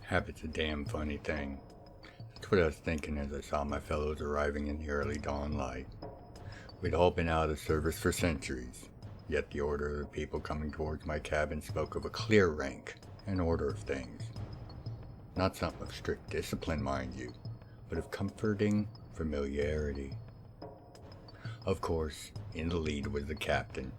Habit's a damn funny thing. That's what I was thinking as I saw my fellows arriving in the early dawn light. We'd all been out of service for centuries, yet the order of the people coming towards my cabin spoke of a clear rank and order of things. Not something of strict discipline, mind you, but of comforting familiarity. Of course, in the lead was the captain.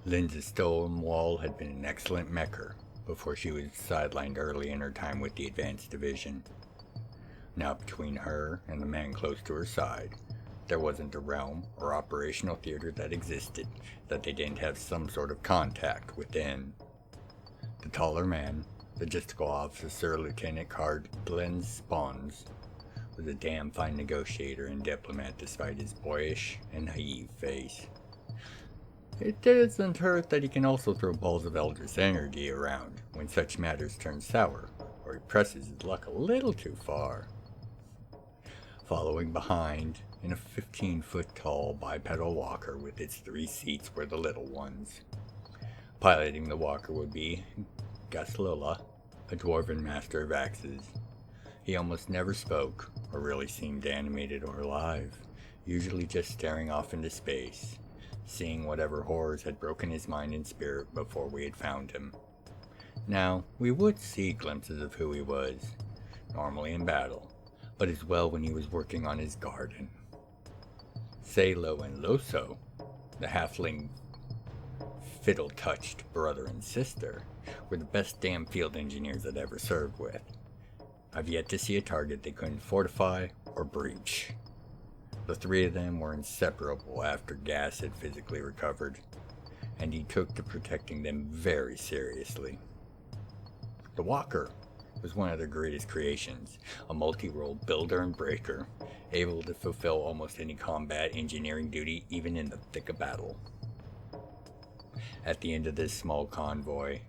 Lynn's stone wall had been an excellent mecker before she was sidelined early in her time with the advanced division. Now between her and the man close to her side, there wasn't a realm or operational theater that existed that they didn't have some sort of contact within. The taller man, logistical officer Lieutenant Cardlin Spawns, was a damn fine negotiator and diplomat despite his boyish and naive face. It doesn't hurt that he can also throw balls of Eldritch energy around when such matters turn sour, or he presses his luck a little too far. Following behind, in a 15-foot-tall bipedal walker with its 3 seats were the little ones. Piloting the walker would be Gaslula, a dwarven master of axes. He almost never spoke, or really seemed animated or alive, usually just staring off into space, seeing whatever horrors had broken his mind and spirit before we had found him. Now, we would see glimpses of who he was, normally in battle, but as well when he was working on his garden. Salo and Loso, the halfling fiddle-touched brother and sister, were the best damn field engineers I'd ever served with. I've yet to see a target they couldn't fortify or breach. The 3 of them were inseparable after Gas had physically recovered, and he took to protecting them very seriously. The Walker was one of their greatest creations, a multi-role builder and breaker, able to fulfill almost any combat engineering duty even in the thick of battle. At the end of this small convoy,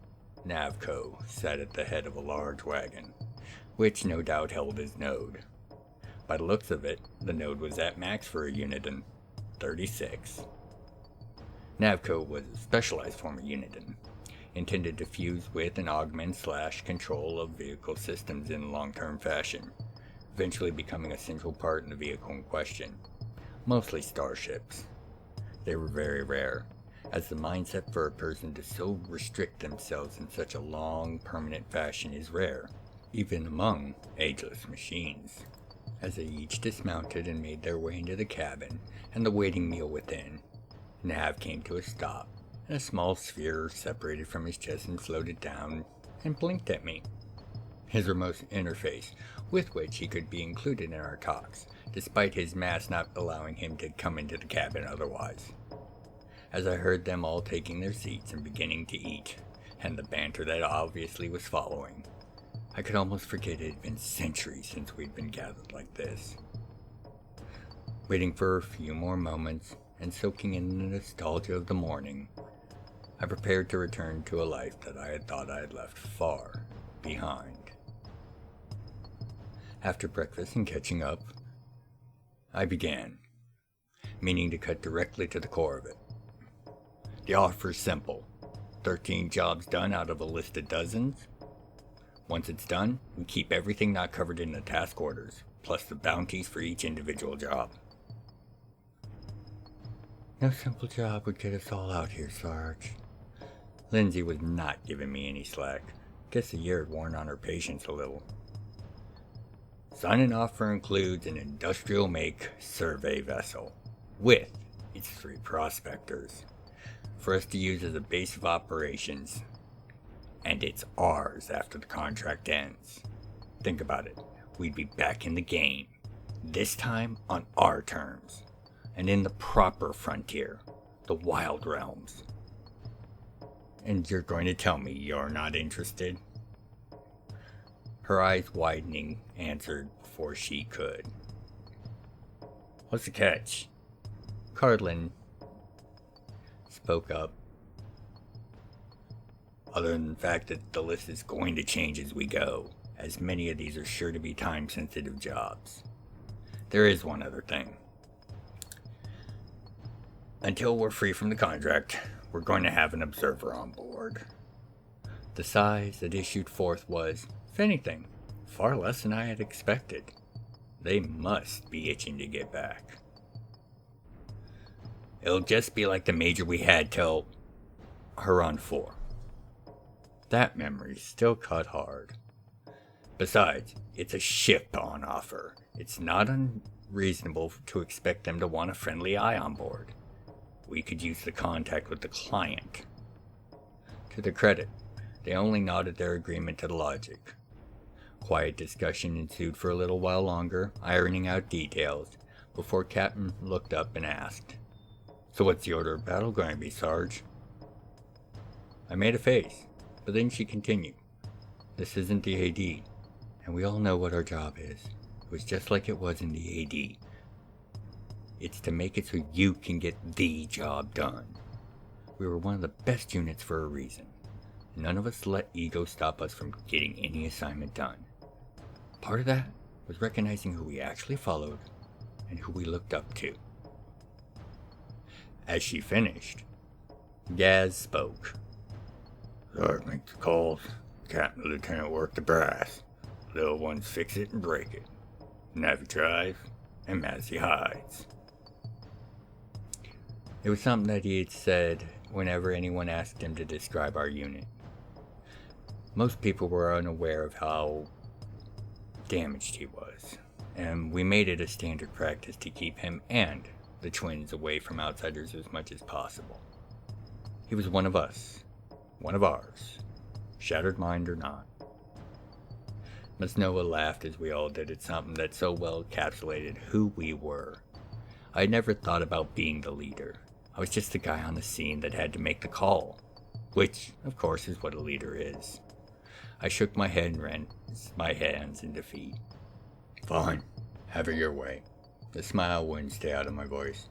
Navco sat at the head of a large wagon, which no doubt held his node. By the looks of it, the node was at max for a Uniden, 36. Navco was a specialized form of Uniden, intended to fuse with and augment / control of vehicle systems in long-term fashion, eventually becoming a central part in the vehicle in question, mostly starships. They were very rare, as the mindset for a person to so restrict themselves in such a long, permanent fashion is rare, even among ageless machines. As they each dismounted and made their way into the cabin and the waiting meal within, Nav came to a stop, and a small sphere separated from his chest and floated down and blinked at me. His remote interface, with which he could be included in our talks, despite his mass not allowing him to come into the cabin otherwise. As I heard them all taking their seats and beginning to eat, and the banter that obviously was following, I could almost forget it had been centuries since we'd been gathered like this. Waiting for a few more moments and soaking in the nostalgia of the morning, I prepared to return to a life that I had thought I had left far behind. After breakfast and catching up, I began, meaning to cut directly to the core of it. The offer's simple: 13 jobs done out of a list of dozens. Once it's done, we keep everything not covered in the task orders, plus the bounties for each individual job. No simple job would get us all out here, Sarge. Lindsay was not giving me any slack. Guess the year had worn on her patience a little. Signing offer includes an industrial-make survey vessel, with its 3 prospectors, for us to use as a base of operations. And it's ours after the contract ends. Think about it. We'd be back in the game, this time on our terms, and in the proper frontier, the Wild Realms. And you're going to tell me you're not interested? Her eyes widening answered before she could. What's the catch? Cardlin spoke up. Other than the fact that the list is going to change as we go, as many of these are sure to be time-sensitive jobs. There is one other thing. Until we're free from the contract, we're going to have an observer on board. The sighs that issued forth was, if anything, far less than I had expected. They must be itching to get back. It'll just be like the major we had till Huron 4. That memory still cut hard. Besides, it's a ship on offer. It's not unreasonable to expect them to want a friendly eye on board. We could use the contact with the client. To their credit, they only nodded their agreement to the logic. Quiet discussion ensued for a little while longer, ironing out details, before Captain looked up and asked, "So what's the order of battle going to be, Sarge?" I made a face, but then she continued, "This isn't the AD, and we all know what our job is. It was just like it was in the AD. It's to make it so you can get the job done. We were one of the best units for a reason. None of us let ego stop us from getting any assignment done. Part of that was recognizing who we actually followed and who we looked up to." As she finished, Gaz spoke. "Sarge makes the calls. Captain and Lieutenant work the brass. Little ones fix it and break it. Navy drive, and Massey hides." It was something that he had said whenever anyone asked him to describe our unit. Most people were unaware of how damaged he was, and we made it a standard practice to keep him and the twins away from outsiders as much as possible. He was one of us, one of ours, shattered mind or not. Miss Noah laughed as we all did at something that so well encapsulated who we were. I had never thought about being the leader. I was just the guy on the scene that had to make the call, which, of course, is what a leader is. I shook my head and raised my hands in defeat. "Fine, have it your way." The smile wouldn't stay out of my voice.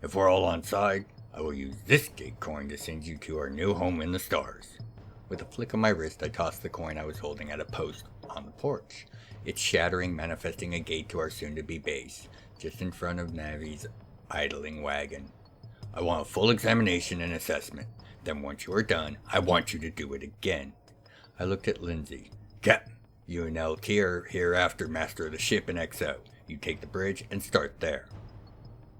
"If we're all on side, I will use this gig coin to send you to our new home in the stars." With a flick of my wrist, I tossed the coin I was holding at a post on the porch, its shattering manifesting a gate to our soon-to-be base, just in front of Navi's idling wagon. "I want a full examination and assessment. Then once you are done, I want you to do it again." I looked at Lindsay. "Captain, you and LT are hereafter master of the ship in XO. You take the bridge and start there."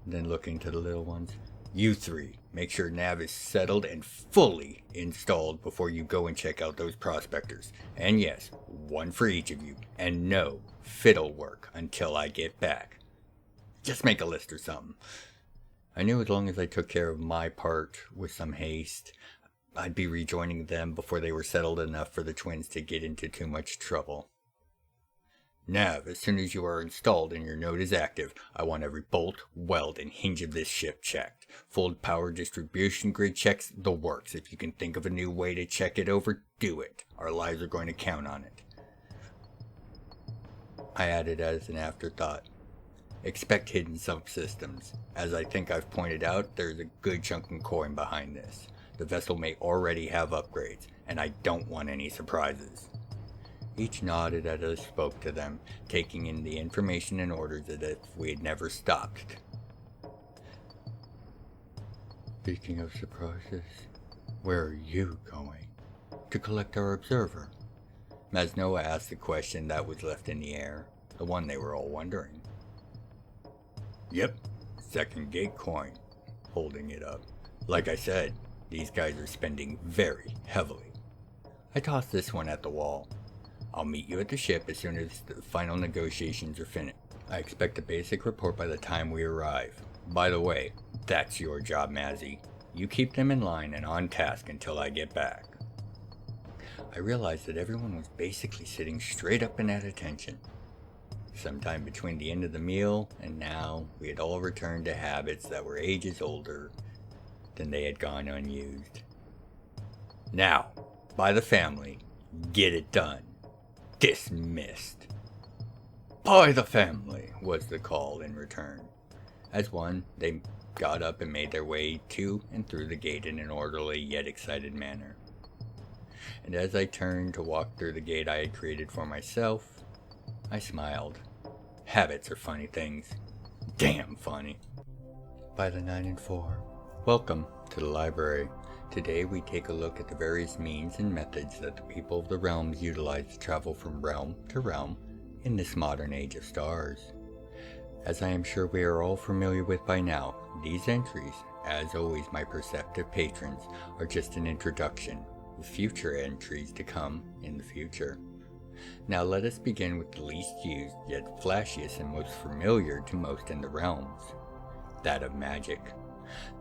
Then looking to the little ones, "You three, make sure Nav is settled and fully installed before you go and check out those prospectors. And yes, one for each of you, and no fiddle work until I get back. Just make a list or something." I knew as long as I took care of my part with some haste, I'd be rejoining them before they were settled enough for the twins to get into too much trouble. "Nav, as soon as you are installed and your node is active, I want every bolt, weld, and hinge of this ship checked. Full power distribution grid checks, the works. If you can think of a new way to check it over, do it. Our lives are going to count on it." I added as an afterthought, "Expect hidden subsystems. As I think I've pointed out, there's a good chunk of coin behind this. The vessel may already have upgrades, and I don't want any surprises." Each nodded as I spoke to them, taking in the information and orders as if we had never stopped. "Speaking of surprises, where are you going?" "To collect our observer." Masnoa asked the question that was left in the air, the one they were all wondering. "Yep, second gate coin," holding it up. "Like I said, these guys are spending very heavily." I tossed this one at the wall. "I'll meet you at the ship as soon as the final negotiations are finished. I expect a basic report by the time we arrive. By the way, that's your job, Mazzy. You keep them in line and on task until I get back." I realized that everyone was basically sitting straight up and at attention. Sometime between the end of the meal and now, we had all returned to habits that were ages older than they had gone unused. "Now, by the family, get it done. Dismissed." "By the family," was the call in return. As one, they got up and made their way to and through the gate in an orderly yet excited manner. And as I turned to walk through the gate I had created for myself, I smiled. Habits are funny things. Damn funny. By the 9 and 4. Welcome to the library. Today we take a look at the various means and methods that the people of the realms utilize to travel from realm to realm in this modern age of stars. As I am sure we are all familiar with by now, these entries, as always my perceptive patrons, are just an introduction, with future entries to come in the future. Now let us begin with the least used, yet flashiest and most familiar to most in the realms, that of magic.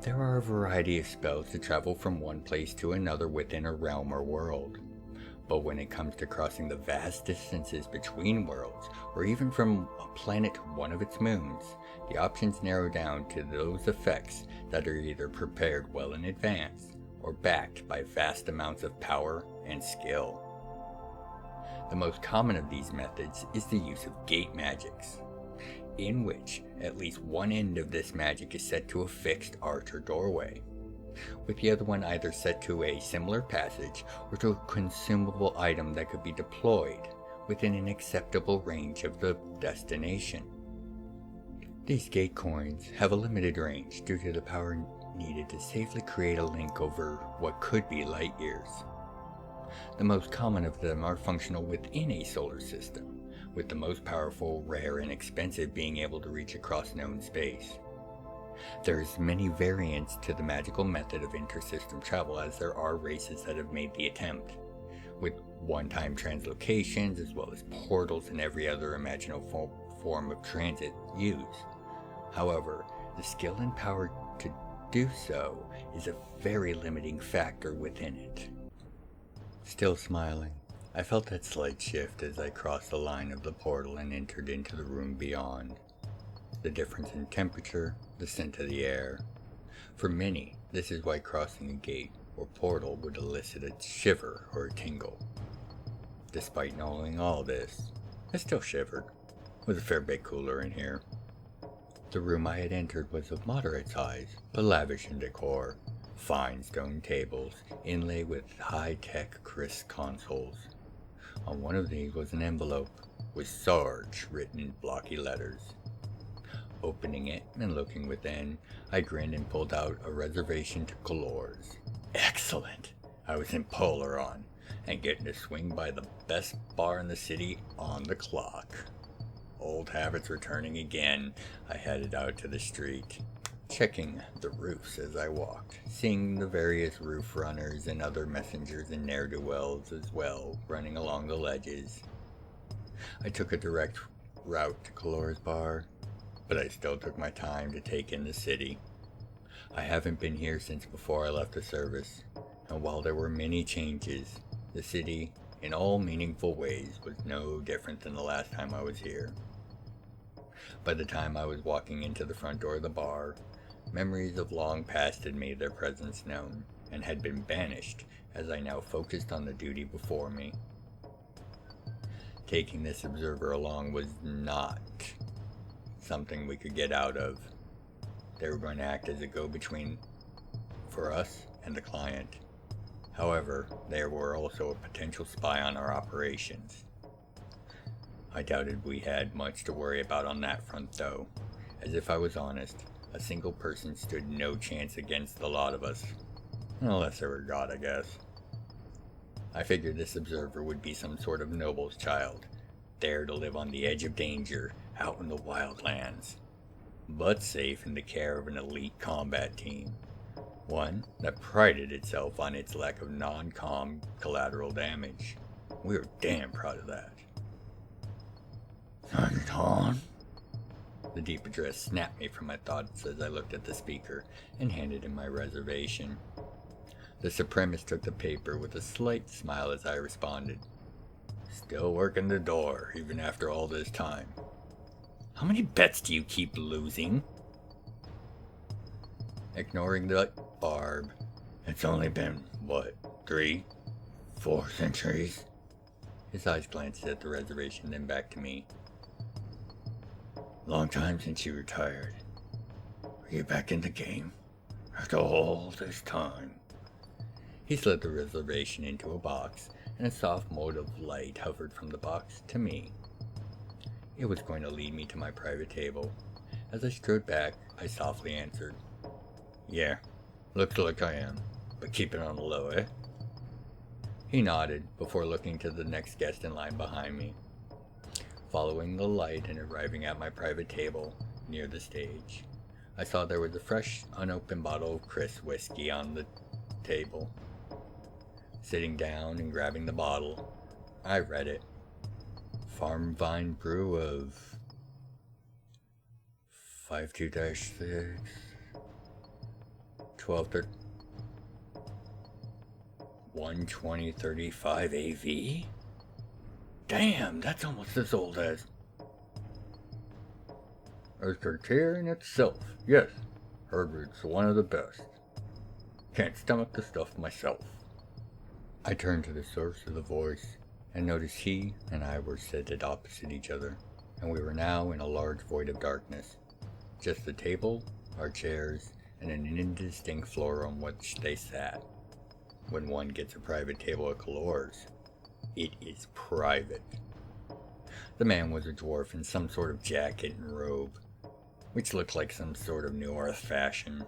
There are a variety of spells to travel from one place to another within a realm or world. But when it comes to crossing the vast distances between worlds, or even from a planet to one of its moons, the options narrow down to those effects that are either prepared well in advance, or backed by vast amounts of power and skill. The most common of these methods is the use of gate magics, in which at least one end of this magic is set to a fixed arch or doorway, with the other one either set to a similar passage or to a consumable item that could be deployed within an acceptable range of the destination. These gate coins have a limited range due to the power needed to safely create a link over what could be light years. The most common of them are functional within a solar system, with the most powerful, rare, and expensive being able to reach across known space. There's many variants to the magical method of intersystem travel, as there are races that have made the attempt, with one-time translocations as well as portals and every other imaginable form of transit used. However, the skill and power to do so is a very limiting factor within it. Still smiling, I felt that slight shift as I crossed the line of the portal and entered into the room beyond. The difference in temperature, the scent of the air. For many, this is why crossing a gate or portal would elicit a shiver or a tingle. Despite knowing all this, I still shivered. It was a fair bit cooler in here. The room I had entered was of moderate size, but lavish in decor. Fine stone tables, inlaid with high-tech crisp consoles. On one of these was an envelope with Sarge written in blocky letters. Opening it and looking within, I grinned and pulled out a reservation to Colores. Excellent! I was in Polaron, and getting to swing by the best bar in the city on the clock. Old habits returning again, I headed out to the street, checking the roofs as I walked, seeing the various roof runners and other messengers and ne'er-do-wells as well running along the ledges. I took a direct route to Colore's bar, but I still took my time to take in the city. I haven't been here since before I left the service, and while there were many changes, the city, in all meaningful ways, was no different than the last time I was here. By the time I was walking into the front door of the bar, memories of long past had made their presence known, and had been banished as I now focused on the duty before me. Taking this observer along was not something we could get out of. They were going to act as a go-between for us and the client. However, they were also a potential spy on our operations. I doubted we had much to worry about on that front though, as if I was honest, a single person stood no chance against the lot of us. Unless they were God, I guess. I figured this observer would be some sort of noble's child, there to live on the edge of danger, out in the wildlands, but safe in the care of an elite combat team. One that prided itself on its lack of non-com collateral damage. We were damn proud of that. Anton? The deep address snapped me from my thoughts as I looked at the speaker and handed him my reservation. The supremacist took the paper with a slight smile as I responded. Still working the door, even after all this time. How many bets do you keep losing? Ignoring the barb, it's only been, 3, 4 centuries? His eyes glanced at the reservation, then back to me. Long time since you retired. Are you back in the game? After all this time? He slid the reservation into a box, and a soft mote of light hovered from the box to me. It was going to lead me to my private table. As I strode back, I softly answered, Yeah, looks like I am. but keep it on the low, eh? He nodded before looking to the next guest in line behind me. Following the light and arriving at my private table near the stage, I saw there was a fresh, unopened bottle of Chris whiskey on the table. Sitting down and grabbing the bottle, I read it. Farm Vine Brew of 52-6 12 12035 AV? Damn, that's almost as old as Criterion itself. Yes, Herbert's one of the best. Can't stomach the stuff myself. I turned to the source of the voice and noticed he and I were seated opposite each other, and we were now in a large void of darkness. Just the table, our chairs, and an indistinct floor on which they sat. When one gets a private table at Calore's, it is private. The man was a dwarf in some sort of jacket and robe, which looked like some sort of New Earth fashion.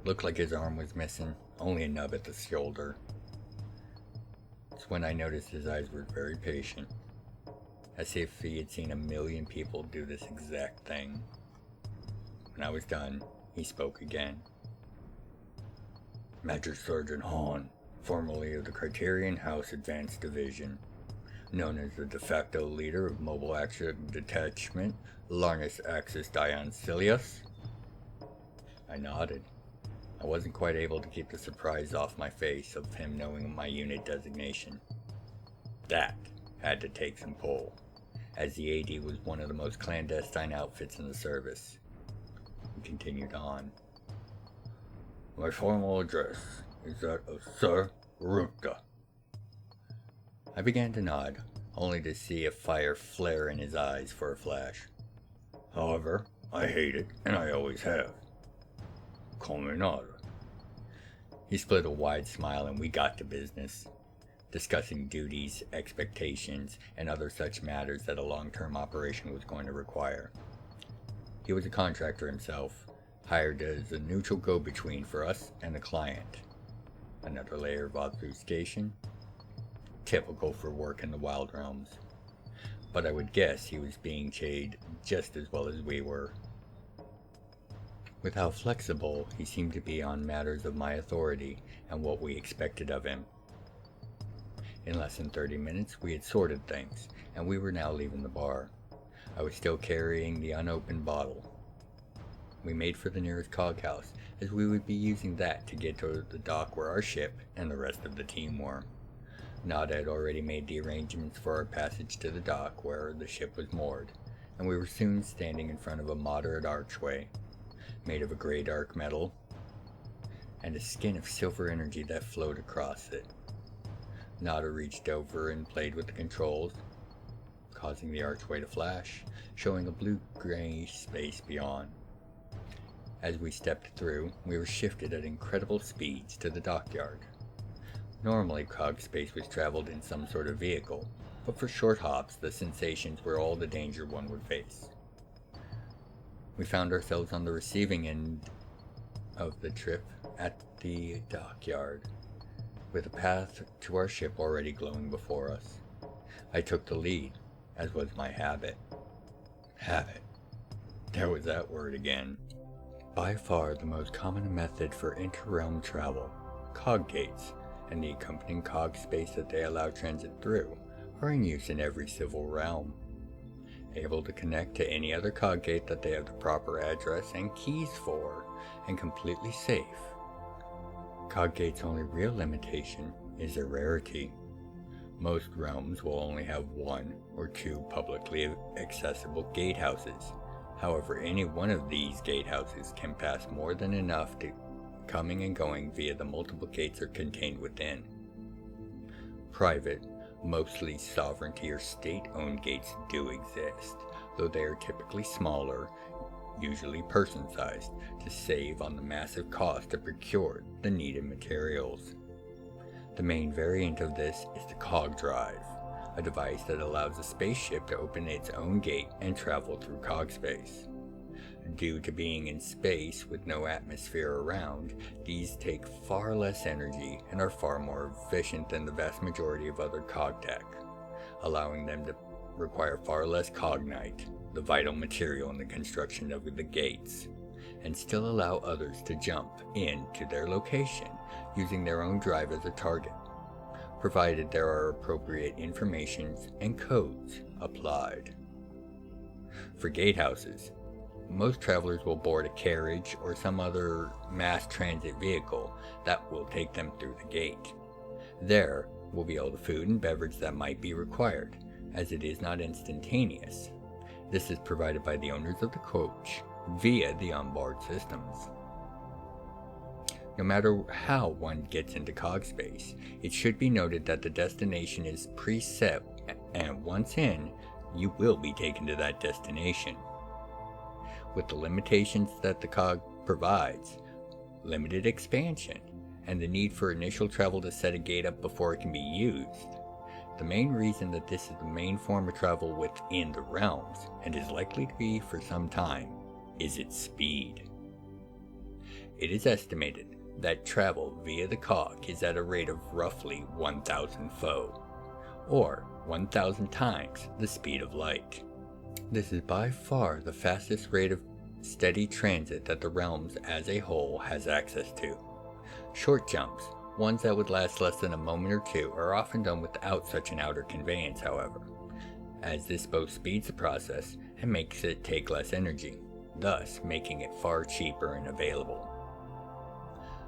Looked like his arm was missing, only a nub at the shoulder. It's when I noticed his eyes were very patient, as if he had seen a million people do this exact thing. When I was done, he spoke again. Master Sergeant Hahn, formerly of the Criterion House Advanced Division, known as the de facto leader of Mobile Action Detachment, Larnus Axis Dion Silius. I nodded. I wasn't quite able to keep the surprise off my face of him knowing my unit designation. That had to take some pull, as the AD was one of the most clandestine outfits in the service. He continued on. My formal address is that of Sir Rupta. I began to nod, only to see a fire flare in his eyes for a flash. However, I hate it, and I always have. Call me Nada. He split a wide smile and we got to business, discussing duties, expectations, and other such matters that a long-term operation was going to require. He was a contractor himself, hired as a neutral go-between for us and the client. Another layer of obfuscation, typical for work in the Wild Realms. But I would guess he was being paid just as well as we were. With how flexible he seemed to be on matters of my authority and what we expected of him. In less than 30 minutes we had sorted things, and we were now leaving the bar. I was still carrying the unopened bottle. We made for the nearest coghouse, as we would be using that to get to the dock where our ship and the rest of the team were. Nada had already made the arrangements for our passage to the dock where the ship was moored, and we were soon standing in front of a moderate archway, made of a gray dark metal, and a skin of silver energy that flowed across it. Nada reached over and played with the controls, causing the archway to flash, showing a blue-gray space beyond. As we stepped through, we were shifted at incredible speeds to the dockyard. Normally, cog space was traveled in some sort of vehicle, but for short hops, the sensations were all the danger one would face. We found ourselves on the receiving end of the trip at the dockyard, with a path to our ship already glowing before us. I took the lead, as was my habit. Habit. There was that word again. By far the most common method for inter-realm travel, cog gates, and the accompanying cog space that they allow transit through, are in use in every civil realm. Able to connect to any other cog gate that they have the proper address and keys for, and completely safe. Cog gate's only real limitation is their rarity. Most realms will only have 1 or 2 publicly accessible gatehouses. However, any one of these gatehouses can pass more than enough to coming and going via the multiple gates are contained within. Private, mostly sovereignty or state-owned gates do exist, though they are typically smaller, usually person-sized, to save on the massive cost to procure the needed materials. The main variant of this is the cog drive, a device that allows a spaceship to open its own gate and travel through cog space. Due to being in space with no atmosphere around, these take far less energy and are far more efficient than the vast majority of other cog tech, allowing them to require far less cognite, the vital material in the construction of the gates, and still allow others to jump in to their location using their own drive as a target, provided there are appropriate informations and codes applied. For gatehouses, most travelers will board a carriage or some other mass transit vehicle that will take them through the gate. There will be all the food and beverage that might be required, as it is not instantaneous. This is provided by the owners of the coach via the onboard systems. No matter how one gets into cog space, it should be noted that the destination is preset, and once in, you will be taken to that destination. With the limitations that the cog provides, limited expansion, and the need for initial travel to set a gate up before it can be used, the main reason that this is the main form of travel within the realms, and is likely to be for some time, is its speed. It is estimated that travel via the cog is at a rate of roughly 1,000 foe, or 1,000 times the speed of light. This is by far the fastest rate of steady transit that the realms as a whole has access to. Short jumps, ones that would last less than a moment or two, are often done without such an outer conveyance, however, as this both speeds the process and makes it take less energy, thus making it far cheaper and available.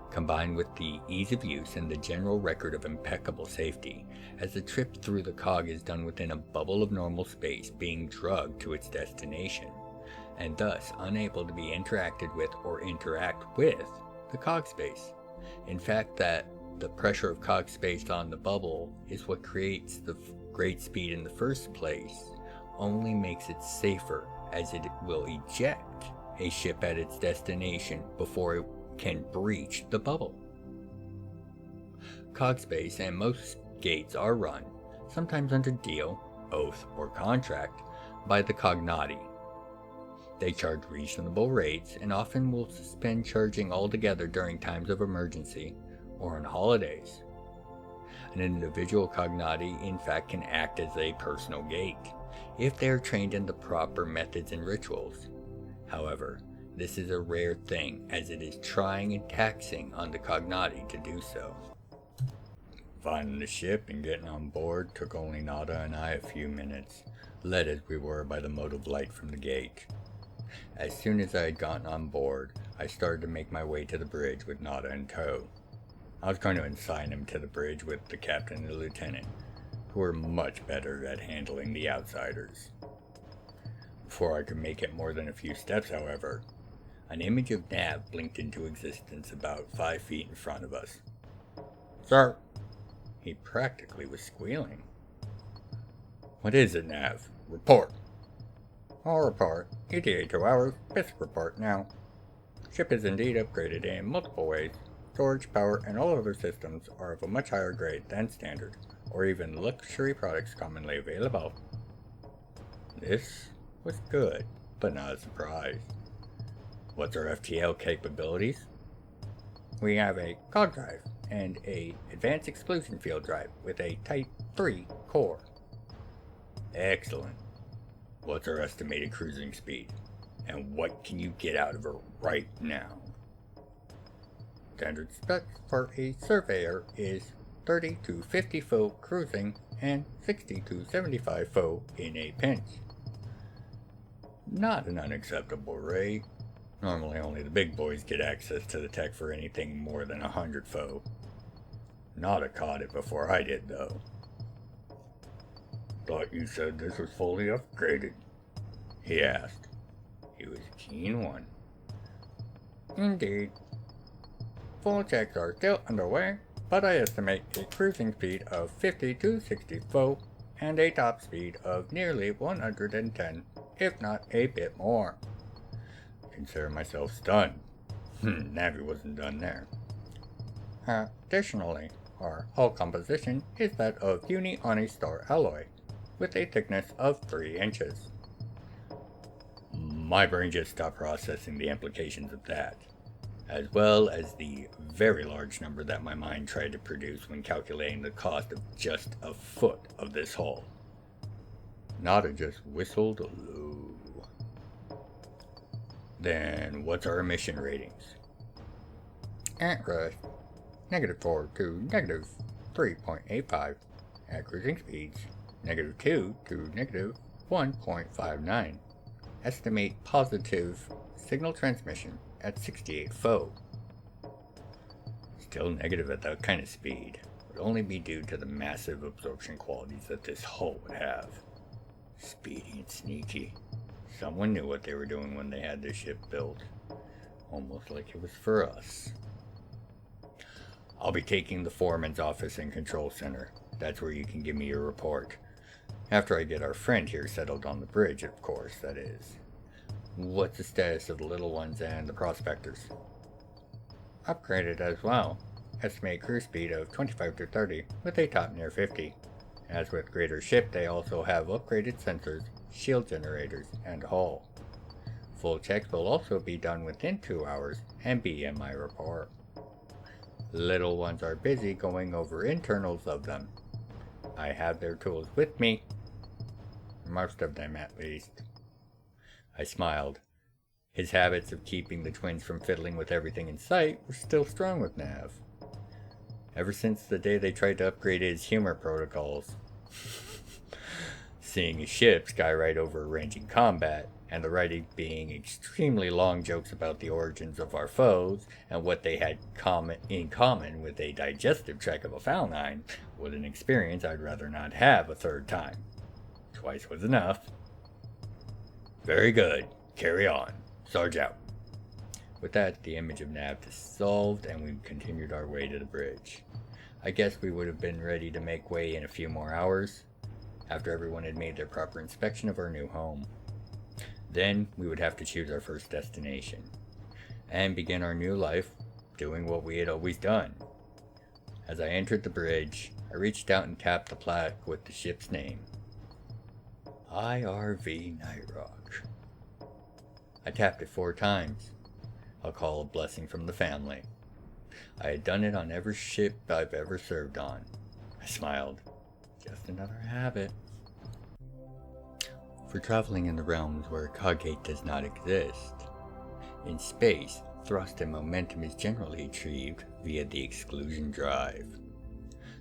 Combined with the ease of use and the general record of impeccable safety, as the trip through the cog is done within a bubble of normal space being drugged to its destination, and thus unable to be interacted with or interact with the cog space. In fact, that the pressure of cog space on the bubble is what creates the great speed in the first place, only makes it safer, as it will eject a ship at its destination before it can breach the bubble. Cog space and most gates are run, sometimes under deal, oath, or contract, by the cognati. They charge reasonable rates and often will suspend charging altogether during times of emergency or on holidays. An individual cognati in fact can act as a personal gate, if they are trained in the proper methods and rituals. However, this is a rare thing, as it is trying and taxing on the cognati to do so. Finding the ship and getting on board took only Nada and I a few minutes, led as we were by the mode of light from the gate. As soon as I had gotten on board, I started to make my way to the bridge with Nada in tow. I was going to assign him to the bridge with the captain and the lieutenant, who were much better at handling the outsiders. Before I could make it more than a few steps, however, an image of Nav blinked into existence about 5 feet in front of us. "Sir!" He practically was squealing. "What is it, Nav? Report." "I'll report. ETA 2 hours. Basic report now. Ship is indeed upgraded in multiple ways. Storage, power, and all other systems are of a much higher grade than standard, or even luxury products commonly available." This was good, but not a surprise. "What's our FTL capabilities?" "We have a cog drive and a advanced exclusion field drive with a Type 3 core." "Excellent. What's our estimated cruising speed? And what can you get out of her right now?" "Standard specs for a surveyor is 30 to 50 foot cruising and 60 to 75 foot in a pinch." Not an unacceptable rate. Normally only the big boys get access to the tech for anything more than 100 foe. Nada caught it before I did, though. "Thought you said this was fully upgraded?" he asked. He was a keen one. "Indeed. Full checks are still underway, but I estimate a cruising speed of 50 to 60 foe and a top speed of nearly 110, if not a bit more." Consider myself stunned. Navi wasn't done there. "Additionally, our hull composition is that of Uni-Oni Star alloy, with a thickness of 3 inches. My brain just stopped processing the implications of that, as well as the very large number that my mind tried to produce when calculating the cost of just a foot of this hull. Nada just whistled low. Then what's our emission ratings? At rest, -4 to -3.85. At cruising speeds, -2 to -1.59. Estimate positive signal transmission at 68 FO. Still negative at that kind of speed would only be due to the massive absorption qualities that this hull would have. Speedy and sneaky. Someone knew what they were doing when they had this ship built. Almost like it was for us. I'll be taking the foreman's office and control center. That's where you can give me your report. After I get our friend here settled on the bridge, of course, that is. What's the status of the little ones and the prospectors? Upgraded as well. Estimate cruise speed of 25 to 30, with a top near 50. As with greater ship, they also have upgraded sensors, shield generators, and hull. Full checks will also be done within 2 hours and be in my report. Little ones are busy going over internals of them. I have their tools with me. Most of them, at least. I smiled. His habits of keeping the twins from fiddling with everything in sight were still strong with Nav. Ever since the day they tried to upgrade his humor protocols. Seeing his ship skyride over arranging combat, and the writing being extremely long jokes about the origins of our foes, and what they had in common with a digestive tract of a foul-9, was an experience I'd rather not have a third time. Twice was enough. Very good. Carry on. Sarge out. With that, the image of Nav dissolved, and we continued our way to the bridge. I guess we would have been ready to make way in a few more hours, after everyone had made their proper inspection of our new home. Then we would have to choose our first destination, and begin our new life doing what we had always done. As I entered the bridge, I reached out and tapped the plaque with the ship's name. IRV Nightrock. I tapped it 4 times. I'll call a blessing from the family. I had done it on every ship I've ever served on. I smiled. Just another habit. For traveling in the realms where Coggate does not exist. In space, thrust and momentum is generally achieved via the exclusion drive.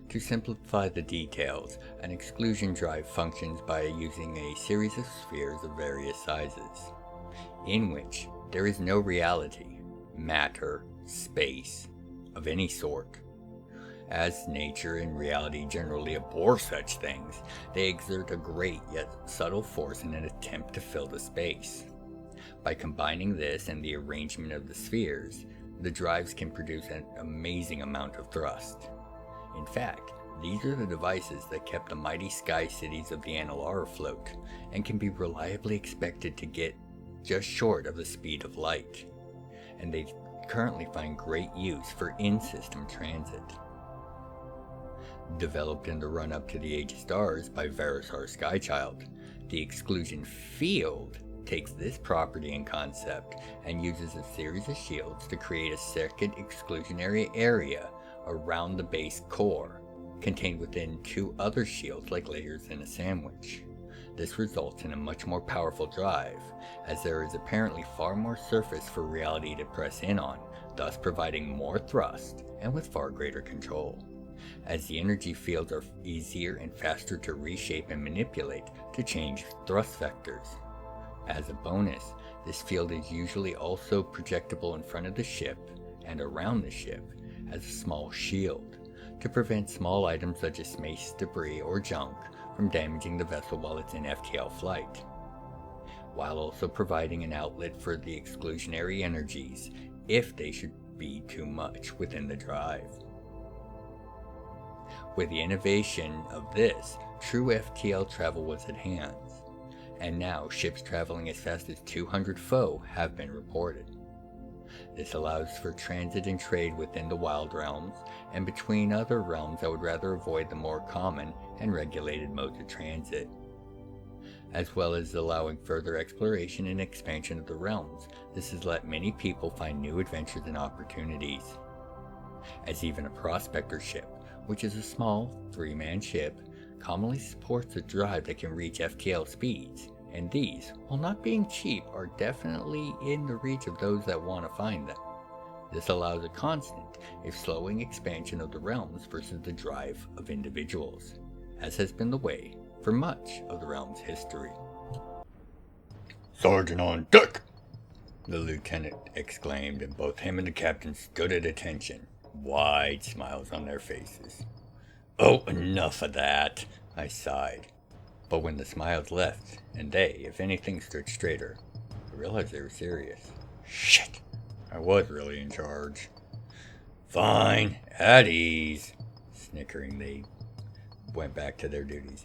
To simplify the details, an exclusion drive functions by using a series of spheres of various sizes, in which there is no reality, matter, space, of any sort. As nature and reality generally abhor such things, they exert a great yet subtle force in an attempt to fill the space. By combining this and the arrangement of the spheres, the drives can produce an amazing amount of thrust. In fact, these are the devices that kept the mighty sky cities of the Analar afloat, and can be reliably expected to get just short of the speed of light, and they currently find great use for in-system transit. Developed in the run-up to the Age of Stars by Verisar Skychild, the exclusion field takes this property and concept and uses a series of shields to create a second exclusionary area around the base core, contained within 2 other shields like layers in a sandwich. This results in a much more powerful drive, as there is apparently far more surface for reality to press in on, thus providing more thrust and with far greater control, as the energy fields are easier and faster to reshape and manipulate to change thrust vectors. As a bonus, this field is usually also projectable in front of the ship and around the ship as a small shield, to prevent small items such as space debris or junk from damaging the vessel while it's in FTL flight, while also providing an outlet for the exclusionary energies if they should be too much within the drive. With the innovation of this, true FTL travel was at hand, and now ships traveling as fast as 200 FO have been reported. This allows for transit and trade within the wild realms and between other realms that would rather avoid the more common and regulated modes of transit. as well as allowing further exploration and expansion of the realms. This has let many people find new adventures and opportunities. As even a prospector ship, which is a small, 3-man ship, commonly supports a drive that can reach FTL speeds, and these, while not being cheap, are definitely in the reach of those that want to find them. This allows a constant, if slowing, expansion of the realms versus the drive of individuals, as has been the way for much of the realm's history. "Sergeant on deck!" the lieutenant exclaimed, and both him and the captain stood at attention, wide smiles on their faces. "Oh, enough of that," I sighed. But when the smiles left, and they, if anything, stood straighter, I realized they were serious. Shit! I was really in charge. "Fine, at ease." Snickering, they went back to their duties.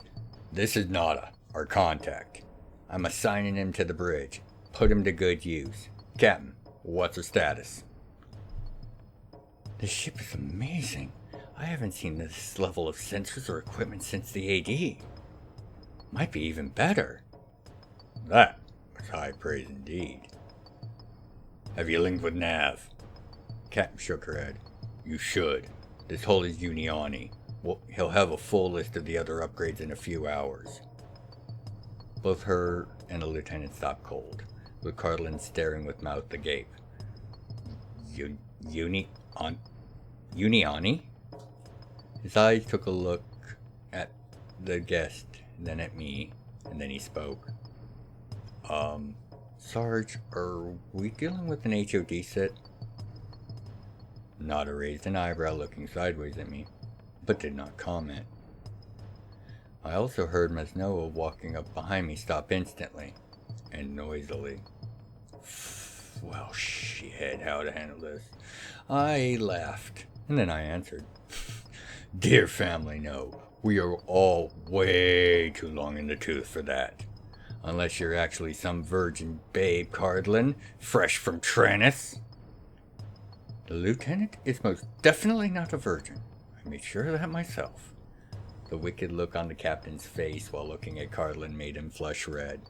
"This is Nada, our contact. I'm assigning him to the bridge. Put him to good use. Captain, what's her status?" "This ship is amazing. I haven't seen this level of sensors or equipment since the AD. Might be even better." That was high praise indeed. "Have you linked with Nav?" Captain shook her head. "You should. This hull is Uniani. Well, he'll have a full list of the other upgrades in a few hours." Both her and the lieutenant stopped cold, with Carlin staring with mouth agape. Uniani? His eyes took a look at the guest, then at me, and then he spoke. Sarge, are we dealing with an HOD set?" Nada raised an eyebrow, looking sideways at me, but did not comment. I also heard Masnoa walking up behind me stop instantly, and noisily. Well, shit, how to handle this? I laughed, and then I answered. "Dear family, no. We are all way too long in the tooth for that. Unless you're actually some virgin babe, Cardlin, fresh from Tranus." "The lieutenant is most definitely not a virgin. I made sure of that myself." The wicked look on the captain's face while looking at Cardlin made him flush red.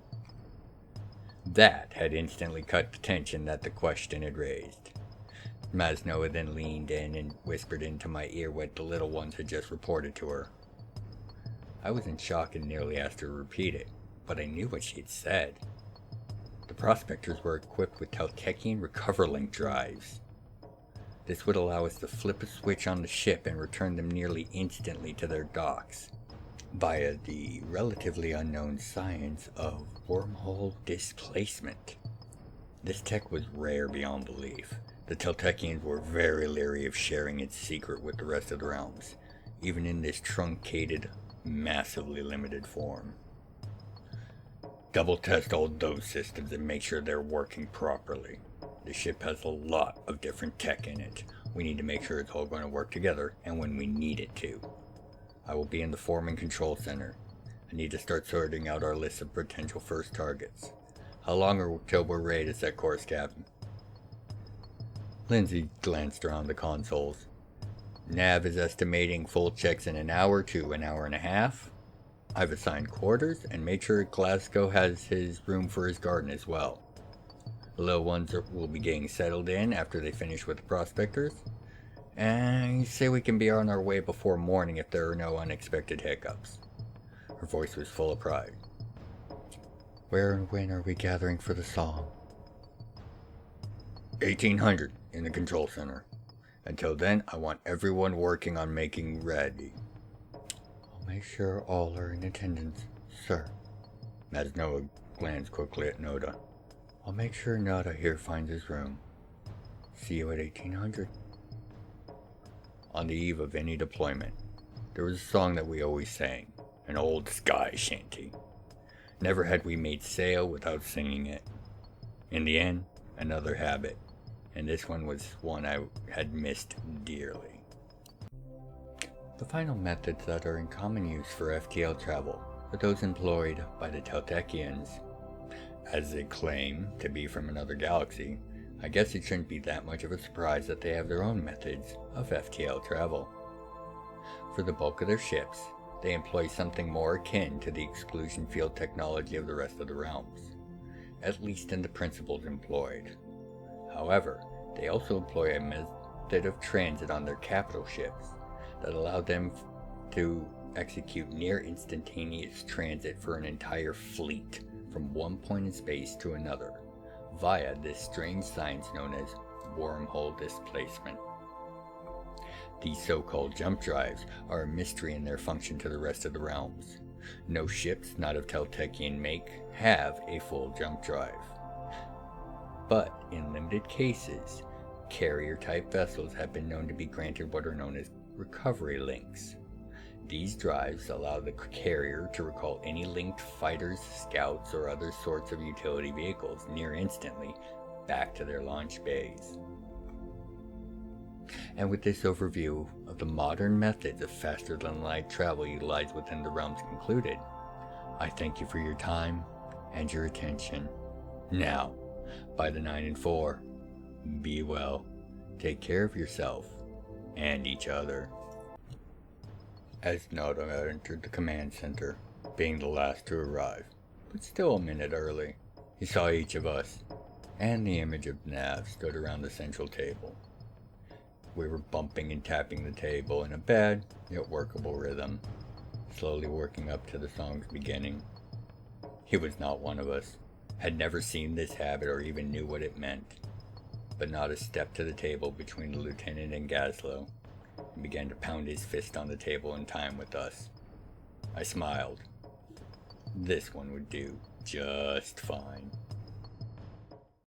That had instantly cut the tension that the question had raised. Masnoa then leaned in and whispered into my ear what the little ones had just reported to her. I was in shock and nearly asked her to repeat it, but I knew what she had said. The prospectors were equipped with Teltechian recover-link drives. This would allow us to flip a switch on the ship and return them nearly instantly to their docks, via the relatively unknown science of wormhole displacement. This tech was rare beyond belief. The Teltechians were very leery of sharing its secret with the rest of the realms, even in this truncated, massively limited form. "Double test all those systems and make sure they're working properly. The ship has a lot of different tech in it. We need to make sure it's all going to work together and when we need it to. I will be in the Foreman Control Center. I need to start sorting out our list of potential first targets. How long until we're ready to set course, Captain?" Lindsay glanced around the consoles. "Nav is estimating full checks in an hour to an hour and a half. I've assigned quarters and made sure Glasgow has his room for his garden as well. The little ones will be getting settled in after they finish with the prospectors. And you say we can be on our way before morning if there are no unexpected hiccups." Her voice was full of pride. "Where and when are we gathering for the song?" 1800 in the control center. Until then, I want everyone working on making ready." "I'll make sure all are in attendance, sir." Masnoa glanced quickly at Noda. "I'll make sure Nada here finds his room. See you at 1800. On the eve of any deployment, there was a song that we always sang, an old sky shanty. Never had we made sail without singing it. In the end, another habit, and this one was one I had missed dearly. The final methods that are in common use for FTL travel are those employed by the Teltechians. As they claim to be from another galaxy, I guess it shouldn't be that much of a surprise that they have their own methods of FTL travel. For the bulk of their ships, they employ something more akin to the exclusion field technology of the rest of the realms, at least in the principles employed. However, they also employ a method of transit on their capital ships that allow them to execute near instantaneous transit for an entire fleet from one point in space to another, via this strange science known as wormhole displacement. These so-called jump drives are a mystery in their function to the rest of the realms. No ships not of Teltechian make have a full jump drive. But in limited cases, carrier-type vessels have been known to be granted what are known as recovery links. These drives allow the carrier to recall any linked fighters, scouts, or other sorts of utility vehicles near instantly back to their launch bays. And with this overview of the modern methods of faster-than-light travel utilized within the realms concluded, I thank you for your time and your attention. Now, by the 9 and 4, be well, take care of yourself and each other. As Noda entered the command center, being the last to arrive, but still a minute early, he saw each of us, and the image of Nav stood around the central table. We were bumping and tapping the table in a bad, yet workable rhythm, slowly working up to the song's beginning. He was not one of us, had never seen this habit or even knew what it meant, but Nada stepped to the table between the lieutenant and Gaslow, and began to pound his fist on the table in time with us. I smiled. This one would do just fine.